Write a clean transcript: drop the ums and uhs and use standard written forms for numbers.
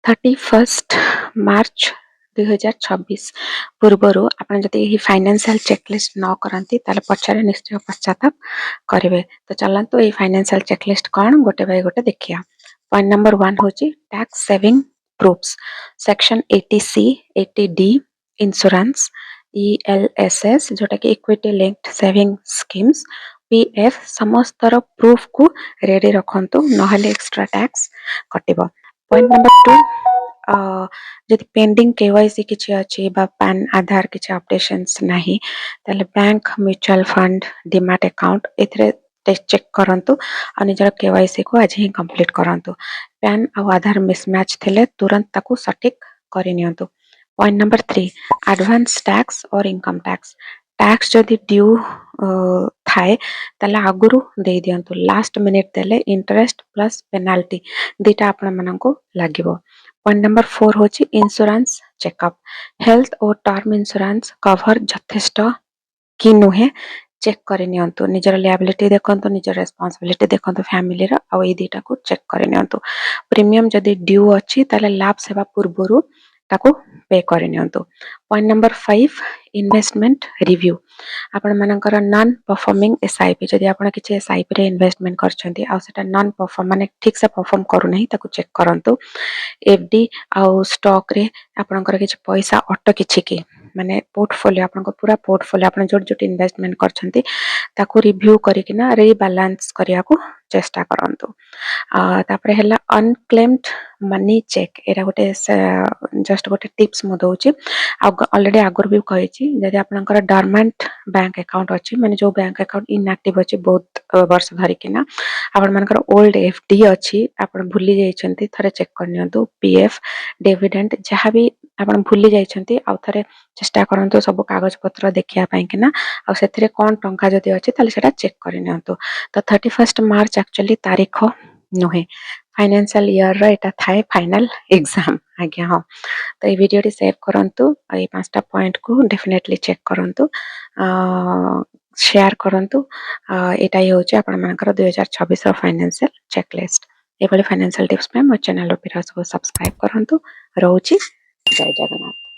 31 मार्च 2026 पूर्वरु आपण जदि यही फाइनेंशियल चेकलिस्ट न करंती ताले पछरे निश्चय पश्चाताप करेंगे। तो चलंतु ये फाइनेंशियल चेकलिस्ट कौन गोटे बाय गोटे देखिया। पॉइंट नंबर 1 होची tax saving proofs section 80C 80D insurance ELSS जोटा कि equity linked saving schemes PF समस्तर प्रूफ को रेडी रखंतु नहले एक्स्ट्रा टैक्स कटिबो। पॉइंट नंबर 2 जदि पेंडिंग केवाईसी किछि अछि बा पैन आधार किछि अपडेशंस नाही ताले bank mutual fund demat account एथरे चेक करंतु आ निजर केवाईसी को आज ही कंप्लीट करंतु। पैन आ आधार मिसमैच थिले तुरंत ताकू सटीक करि नियंतु। पॉइंट नंबर 3 एडवांस टैक्स और इनकम टैक्स टैक्स जदि ड्यू थाए ताले आगुरु दे दियंतु लास्ट मिनिट देले इंटरेस्ट प्लस पेनाल्टी दीटा आपण माननको लागिवो। पॉइंट नंबर 4 होची इंश्योरेंस चेकअप हेल्थ और टर्म इंश्योरेंस कवर जथेष्ट कि नुहे चेक करे नियंतु निजर लायबिलिटी देखंतु निजर रेस्पोंसिबिलिटी देखंतु फैमिली रा आ ए दीटा को चेक करे नियंतु। प्रीमियम जदि ड्यू अछि ताले लाभ सेवा पूर्वरु ताको पे करे नियंतु। पॉइंट नंबर 5 इन्वेस्टमेंट रिव्यू आपण मानकर नॉन परफॉर्मिंग एसआईपी जदि आपण किछि एसआईपी रे इन्वेस्टमेंट करछंती आ सेटा नॉन परफॉर्म माने ठीक से परफॉर्म करू नहीं ताको चेक करंतु। एफडी आउ स्टॉक रे आपनकर किछि पैसा ऑटो किछि की माने पोर्टफोलियो आपनको पूरा पोर्टफोलियो आपन जोट जोट इन्वेस्टमेंट करछंती ताको रिव्यू करिकिना रीबैलेंस करिया को चेष्टा करंतु। तापरे हला अनक्लेम्ड मनी चेक एरा गोटे जस्ट गोटे टिप्स मो दउची ऑलरेडी आगर भी कहिची जदि आपनकर डॉर्मेंट बैंक अकाउंट अछि माने जो बैंक अकाउंट इनएक्टिव अछि बहुत वर्ष धरि किना आपण मानकर ओल्ड एफडी अछि आपण भूली जाइछंती थरे चेक करनियंतु। पीएफ डिविडेंड जहां भी आपण भूली जाइछंती आ थरे चेष्टा करंतु सब कागज पत्र देखिया पई किना आ सेथिरे कोन टंका जदि अछि ताले सेटा चेक करनियंतु। तो 31 मार्च एक्चुअली तारीख नुहे फाइनेंशियल ईयर रा एटा थाए फाइनल एग्जाम आज्ञा हां। तो ये वीडियो टी सेव करंतु ए पांचटा पॉइंट को डेफिनेटली चेक करंतु शेयर करंतु एटा ही होचे आपण मानकर 2026 रा फाइनेंशियल चेकलिस्ट। एभली फाइनेंशियल टिप्स पे मो चैनल रो पिरास को सब्सक्राइब करंतु। रहउची जय जगन्नाथ।